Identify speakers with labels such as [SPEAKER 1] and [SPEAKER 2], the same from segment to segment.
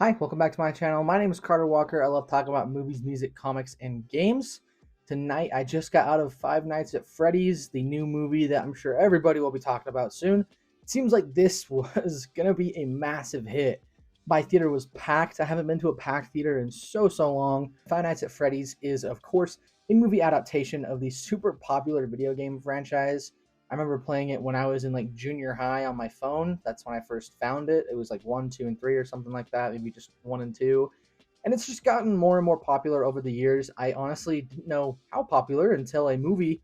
[SPEAKER 1] Hi, welcome back to my channel. My name is Carter Walker. I love talking about movies, music, comics, and games. Tonight, I just got out of Five Nights at Freddy's, the new movie that I'm sure everybody will be talking about soon. It seems like this was going to be a massive hit. My theater was packed. I haven't been to a packed theater in so long. Five Nights at Freddy's is, of course, a movie adaptation of the super popular video game franchise. I remember playing it when I was in like junior high on my phone. That's when I first found it. It was like one, two, and three or something like that, maybe just one and two. And it's just gotten more and more popular over the years. I honestly didn't know how popular until a movie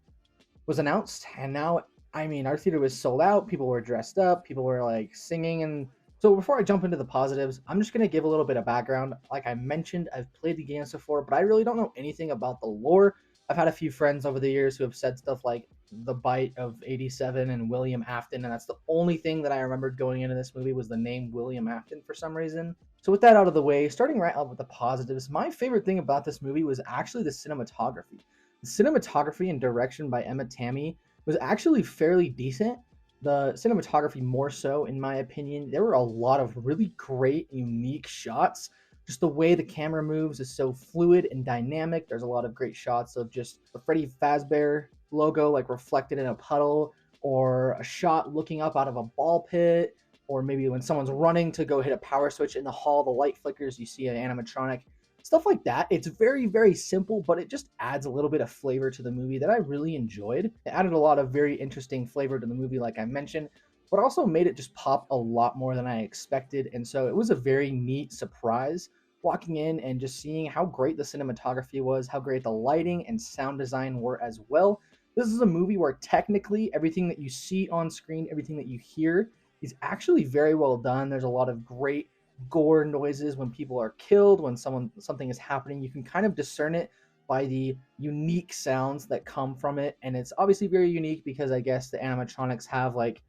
[SPEAKER 1] was announced. And now, I mean, our theater was sold out. People were dressed up, people were like singing. And so before I jump into the positives, I'm just going to give a little bit of background. Like I mentioned, I've played the games before, but I really don't know anything about the lore. I've had a few friends over the years who have said stuff like the bite of 87 and William Afton, and that's the only thing that I remembered going into this movie was the name William Afton for some reason. So with that out of the way, starting right out with the positives, my favorite thing about this movie was actually the cinematography. The cinematography and direction by Emma Tammi was actually fairly decent. The cinematography more so, in my opinion. There were a lot of really great, unique shots. Just the way the camera moves is so fluid and dynamic. There's a lot of great shots of just the Freddy Fazbear logo like reflected in a puddle, or a shot looking up out of a ball pit, or maybe when someone's running to go hit a power switch in the hall, the light flickers, you see an animatronic. Stuff like that. It's very, very simple, but it just adds a little bit of flavor to the movie that I really enjoyed. It added a lot of very interesting flavor to the movie, like I mentioned, but also made it just pop a lot more than I expected. And so it was a very neat surprise walking in and just seeing how great the cinematography was, how great the lighting and sound design were as well. This is a movie where technically everything that you see on screen, everything that you hear, is actually very well done. There's a lot of great gore noises when people are killed, when something is happening. You can kind of discern it by the unique sounds that come from it, and it's obviously very unique because I guess the animatronics have like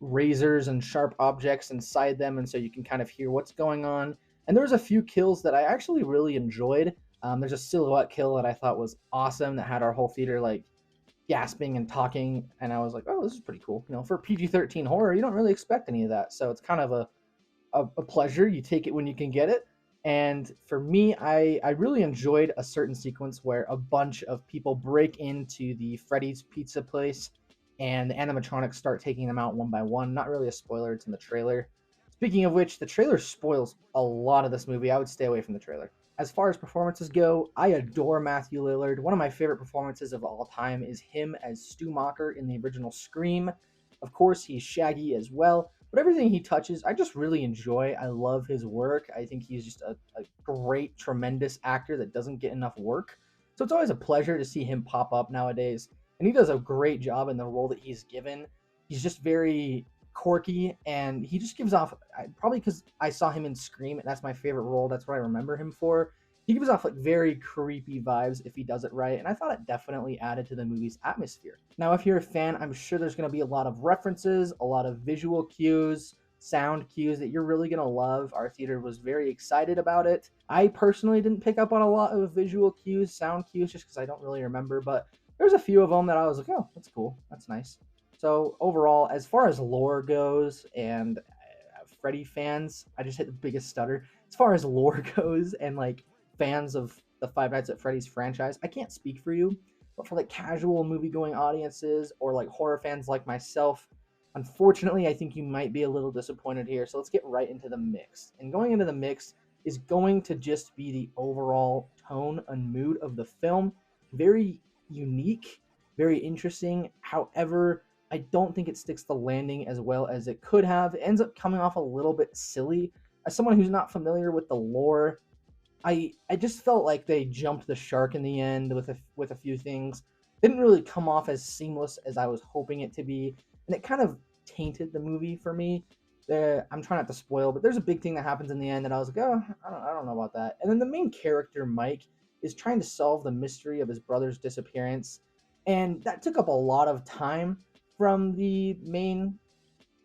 [SPEAKER 1] razors and sharp objects inside them, and so you can kind of hear what's going on. And there's a few kills that I actually really enjoyed. There's a silhouette kill that I thought was awesome that had our whole theater like gasping and talking, and I was like, oh, this is pretty cool. For PG-13 horror, you don't really expect any of that, so it's kind of a pleasure. You take it when you can get it. And for me, I really enjoyed a certain sequence where a bunch of people break into the Freddy's pizza place and the animatronics start taking them out one by one. Not really a spoiler, it's in the trailer. Speaking of which, the trailer spoils a lot of this movie. I would stay away from the trailer. As far as performances go, I adore Matthew Lillard. One of my favorite performances of all time is him as Stu Macher in the original Scream. Of course, he's Shaggy as well, but everything he touches, I just really enjoy. I love his work. I think he's just a great, tremendous actor that doesn't get enough work. So it's always a pleasure to see him pop up nowadays. And he does a great job in the role that he's given. He's just very quirky, and he just gives off, probably because I saw him in Scream, and that's my favorite role. That's what I remember him for. He gives off like very creepy vibes if he does it right, and I thought it definitely added to the movie's atmosphere. Now, if you're a fan, I'm sure there's going to be a lot of references, a lot of visual cues, sound cues that you're really going to love. Our theater was very excited about it. I personally didn't pick up on a lot of visual cues, sound cues, just because I don't really remember, but there's a few of them that I was like, oh, that's cool. That's nice. So overall, as far as lore goes, and Freddy fans, I just hit the biggest stutter. As far as lore goes, and like fans of the Five Nights at Freddy's franchise, I can't speak for you, but for like casual movie-going audiences or like horror fans like myself, unfortunately, I think you might be a little disappointed here. So let's get right into the mix. And going into the mix is going to just be the overall tone and mood of the film. Very unique, very interesting. However, I don't think it sticks the landing as well as it could have. It ends up coming off a little bit silly. As someone who's not familiar with the lore, I just felt like they jumped the shark in the end with a few things. Didn't really come off as seamless as I was hoping it to be, and it kind of tainted the movie for me. I'm trying not to spoil, but there's a big thing that happens in the end that I was like, oh, I don't know about that. And then the main character, Mike, is trying to solve the mystery of his brother's disappearance, and that took up a lot of time from the main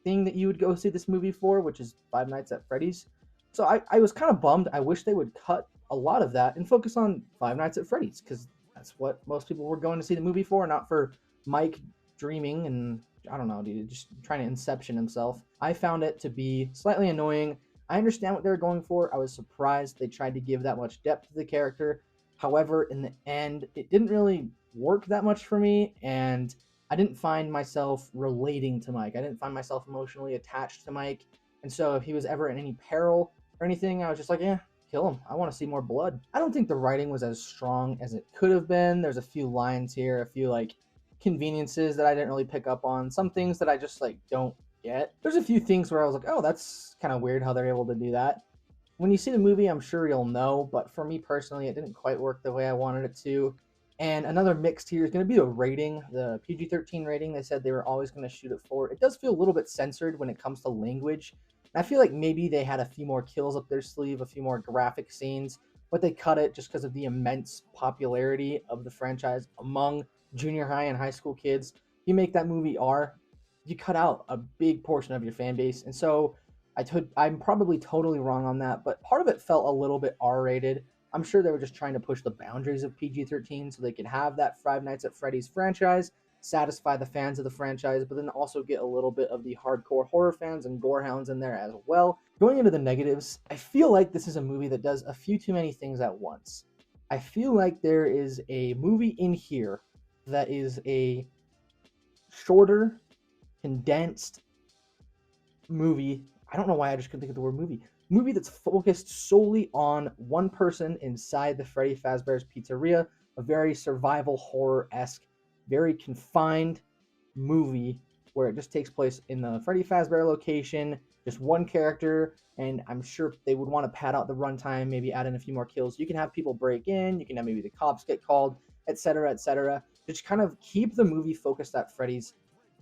[SPEAKER 1] thing that you would go see this movie for, which is Five Nights at Freddy's. So I was kind of bummed. I wish they would cut a lot of that and focus on Five Nights at Freddy's, because that's what most people were going to see the movie for, not for Mike dreaming and I don't know, dude, just trying to inception himself. I found it to be slightly annoying. I understand what they were going for. I was surprised they tried to give that much depth to the character. However, in the end, it didn't really work that much for me, and I didn't find myself relating to Mike. I didn't find myself emotionally attached to Mike. And so if he was ever in any peril or anything, I was just like, yeah, kill him. I want to see more blood. I don't think the writing was as strong as it could have been. There's a few lines here, a few like conveniences that I didn't really pick up on, some things that I just like don't get. There's a few things where I was like, oh, that's kind of weird how they're able to do that. When you see the movie, I'm sure you'll know, but for me personally, it didn't quite work the way I wanted it to. And another mixed here is going to be the rating, the PG-13 rating. They said they were always going to shoot it for. It does feel a little bit censored when it comes to language. And I feel like maybe they had a few more kills up their sleeve, a few more graphic scenes, but they cut it just because of the immense popularity of the franchise among junior high and high school kids. You make that movie R, you cut out a big portion of your fan base. And so I'm probably totally wrong on that, but part of it felt a little bit R-rated. I'm sure they were just trying to push the boundaries of PG-13 so they could have that Five Nights at Freddy's franchise, satisfy the fans of the franchise, but then also get a little bit of the hardcore horror fans and gorehounds in there as well. Going into the negatives, I feel like this is a movie that does a few too many things at once. I feel like there is a movie in here that is a shorter, condensed movie. I don't know why I just couldn't think of the word movie that's focused solely on one person inside the Freddy Fazbear's Pizzeria, a very survival horror-esque, very confined movie where it just takes place in the Freddy Fazbear location, just one character, and I'm sure they would want to pad out the runtime, maybe add in a few more kills. You can have people break in, you can have maybe the cops get called, etc., etc. Just kind of keep the movie focused at Freddy's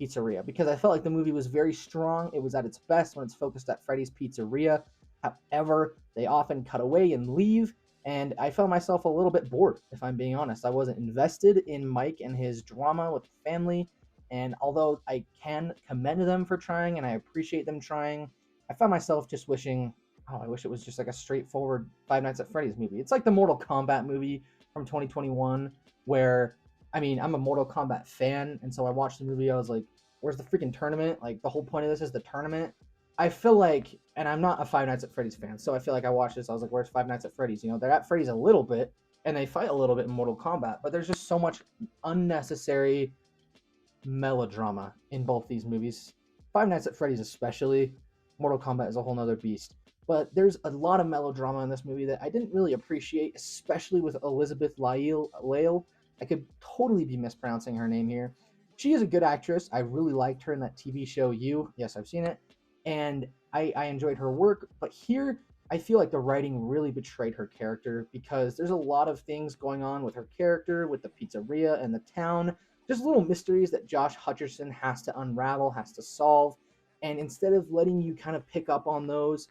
[SPEAKER 1] Pizzeria, because I felt like the movie was very strong. It was at its best when it's focused at Freddy's Pizzeria. However, they often cut away and leave, and I felt myself a little bit bored, if I'm being honest. I wasn't invested in Mike and his drama with the family, and although I can commend them for trying and I appreciate them trying, I found myself just wishing, oh, I wish it was just like a straightforward Five Nights at Freddy's movie. It's like the Mortal Kombat movie from 2021, where, I mean, I'm a Mortal Kombat fan, and so I watched the movie, I was like, where's the freaking tournament? Like, the whole point of this is the tournament. I feel like, and I'm not a Five Nights at Freddy's fan, so I feel like I watched this, I was like, where's Five Nights at Freddy's? You know, they're at Freddy's a little bit, and they fight a little bit in Mortal Kombat, but there's just so much unnecessary melodrama in both these movies. Five Nights at Freddy's especially. Mortal Kombat is a whole nother beast. But there's a lot of melodrama in this movie that I didn't really appreciate, especially with Elizabeth Lail. I could totally be mispronouncing her name here. She is a good actress. I really liked her in that TV show You. Yes, I've seen it. And I enjoyed her work. But here, I feel like the writing really betrayed her character, because there's a lot of things going on with her character, with the pizzeria and the town, just little mysteries that Josh Hutcherson has to unravel, has to solve. And instead of letting you kind of pick up on those,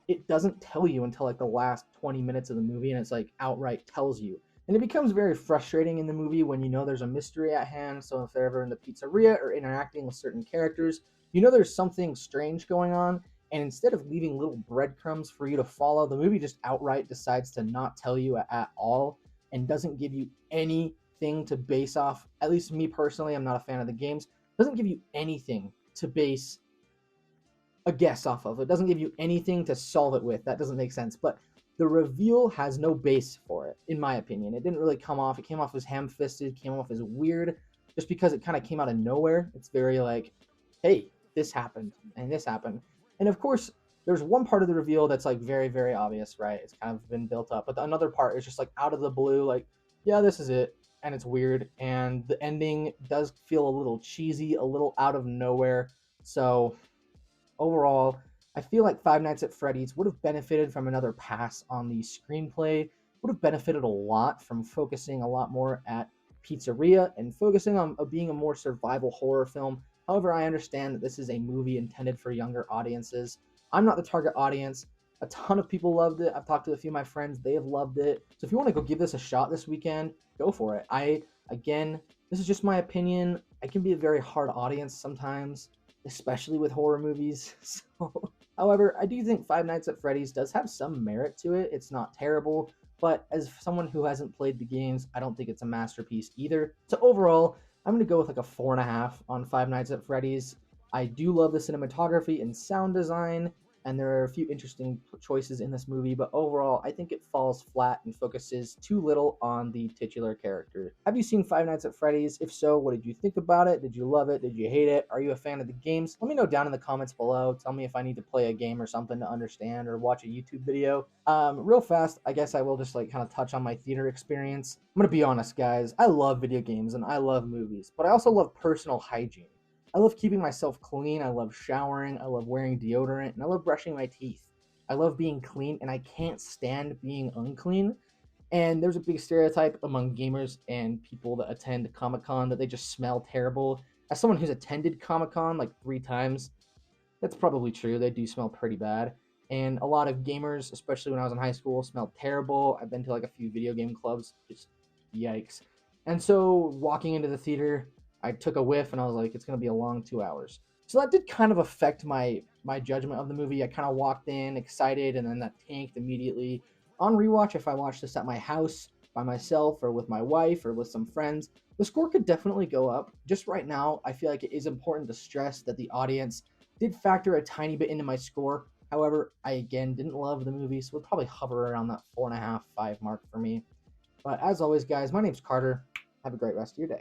[SPEAKER 1] it doesn't tell you until like the last 20 minutes of the movie, and it's like outright tells you. And it becomes very frustrating in the movie when you know there's a mystery at hand. So if they're ever in the pizzeria or interacting with certain characters, you know there's something strange going on. And instead of leaving little breadcrumbs for you to follow, the movie just outright decides to not tell you at all and doesn't give you anything to base off. At least me personally, I'm not a fan of the games. Doesn't give you anything to base a guess off of. It doesn't give you anything to solve it with. That doesn't make sense. But the reveal has no base for it, in my opinion. It didn't really come off. It came off as ham-fisted, came off as weird, just because it kind of came out of nowhere. It's very like, hey, this happened, and this happened. And of course, there's one part of the reveal that's like very, very obvious, right? It's kind of been built up. But the another part is just like out of the blue, like, yeah, this is it. And it's weird. And the ending does feel a little cheesy, a little out of nowhere. So overall, I feel like Five Nights at Freddy's would have benefited from another pass on the screenplay, would have benefited a lot from focusing a lot more at pizzeria and focusing on being a more survival horror film. However, I understand that this is a movie intended for younger audiences. I'm not the target audience. A ton of people loved it. I've talked to a few of my friends. They have loved it. So if you want to go give this a shot this weekend, go for it. Again, this is just my opinion. I can be a very hard audience sometimes, especially with horror movies. So, however, I do think Five Nights at Freddy's does have some merit to it. It's not terrible, but as someone who hasn't played the games, I don't think it's a masterpiece either. So overall, I'm going to go with like a 4.5 on Five Nights at Freddy's. I do love the cinematography and sound design. and there are a few interesting choices in this movie, but overall, I think it falls flat and focuses too little on the titular character. Have you seen Five Nights at Freddy's? If so, what did you think about it? Did you love it? Did you hate it? Are you a fan of the games? Let me know down in the comments below. Tell me if I need to play a game or something to understand or watch a YouTube video. Real fast, I guess I will just like kind of touch on my theater experience. I'm gonna be honest, guys. I love video games and I love movies, but I also love personal hygiene. I love keeping myself clean. I love showering. I love wearing deodorant. And I love brushing my teeth. I love being clean, and I can't stand being unclean. And there's a big stereotype among gamers and people that attend Comic Con that they just smell terrible. As someone who's attended Comic Con like 3 times, that's probably true. They do smell pretty bad. And a lot of gamers, especially when I was in high school, smelled terrible. I've been to like a few video game clubs, just yikes. And so walking into the theater, I took a whiff and I was like, it's gonna be a long 2 hours. So that did kind of affect my judgment of the movie. I kind of walked in excited and then that tanked immediately. On rewatch, if I watched this at my house by myself or with my wife or with some friends, the score could definitely go up. Just right now, I feel like it is important to stress that the audience did factor a tiny bit into my score. However, I again didn't love the movie, so we'll probably hover around that 4.5, 5 mark for me. But as always, guys, my name's Carter. Have a great rest of your day.